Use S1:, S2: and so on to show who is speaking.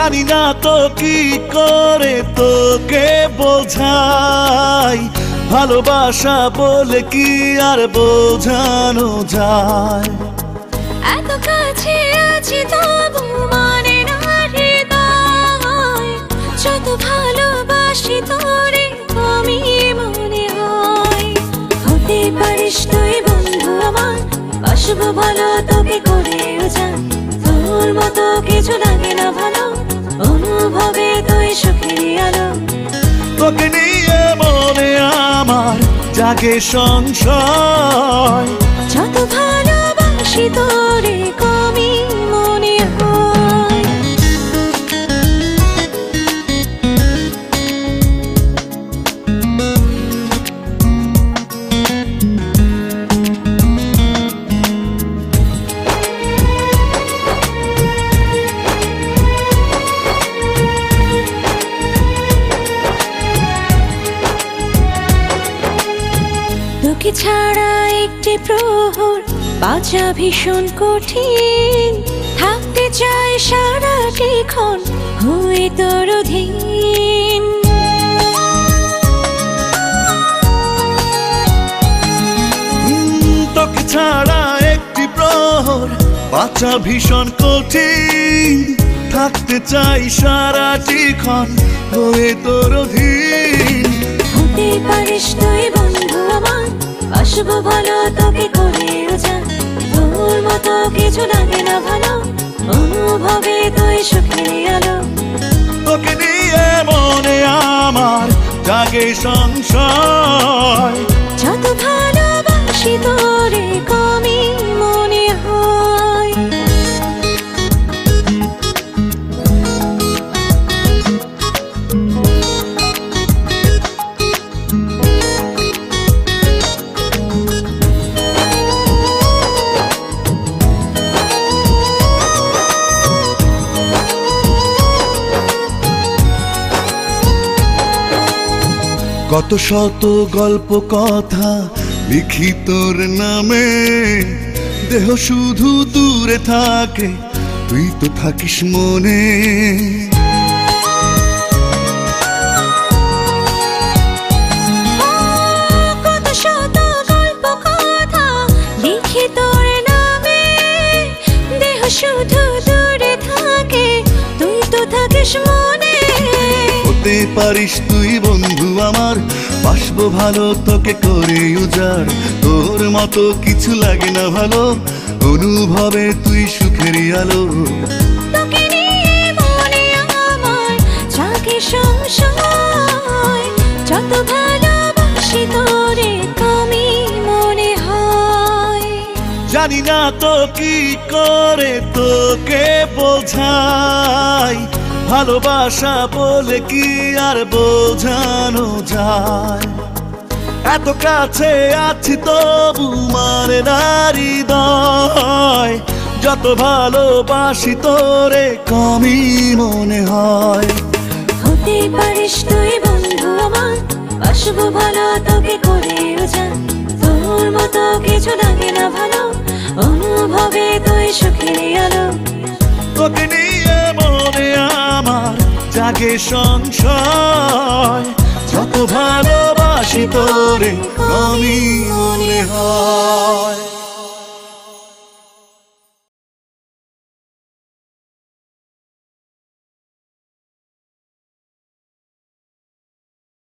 S1: জানি না তো কি করে তোকে বোঝাই, ভালোবাসা বলে কি আর বোঝানো যায়।
S2: এত কাছে আছি তবু মানে না হৃদয়, যত ভালোবাসি তোরে কমই মনে হয়। হতে পারিস তুই বন্ধু আমার, বাসবো ভালো তোকে করেও যান। তোর মতো কিছু লাগে না ভালো, অনুভবে তুই সুখের আলো।
S1: তোকে নিয়ে মনে আমার জাগে সংশয়,
S2: যত ভালোবাসি তোরে কমই মনে হয়। তোকে ছাড়া একটি প্রহর বাঁচা ভীষণ কঠিন, থাকতে চাই সারাটি ক্ষণ হয়ে তোর অধীন।
S1: তোকে ছাড়া একটি প্রহর বাঁচা ভীষণ কঠিন, থাকতে চাই সারাটি ক্ষণ হয়ে তোর অধীন।
S2: হতে পারিস তুই বন্ধু আমার, বাসবো ভালো তোকে করেও যান। তোর মতো কিছু লাগে না ভালো, অনুভবে তুই সুখের আলো।
S1: তোকে নিয়ে মনে আমার জাগে সংশয়,
S2: যত ভালোবাসি তোরে কমই মনে হয়।
S1: কত শত গল্প কথা লিখি তোর নামে, দেহ শুধু দূরে থাকে তুই তো থাকিস মনে।
S2: কত শত গল্প কথা লিখি তোর নামে, দেহ শুধু দূরে থাকে তুই তো থাকিস মনে।
S1: হতে পারিস তুই বন্ধু আমার, বাসবো ভালো তোকে করে উজাড়। তোর মতো কিছু লাগে না ভালো, অনুভবে তুই সুখের আলো।
S2: তোকে নিয়ে মনে আমার জাগে সংশয়, যত ভালোবাসি তোরে কমই মনে হয়।
S1: জানি না তো কি করে তোকে বোঝাই, ভালোবাসা বলে কি আর বোঝানো যায়। এত কাছে আছি তবু মানে না হৃদয়, যত ভালোবাসি তোরে কমই মনে হয়।
S2: হতে পারিস তুই বন্ধু আমার, বাসবো ভালো তোকে করেও যান। তোর মতো কিছু লাগে না ভালো, অনুভবে তুই সুখের আলো।
S1: তোকে নিয়ে মনে আমার জাগে সংশয়, যত ভালোবাসি তোরে কমই মনে হয়।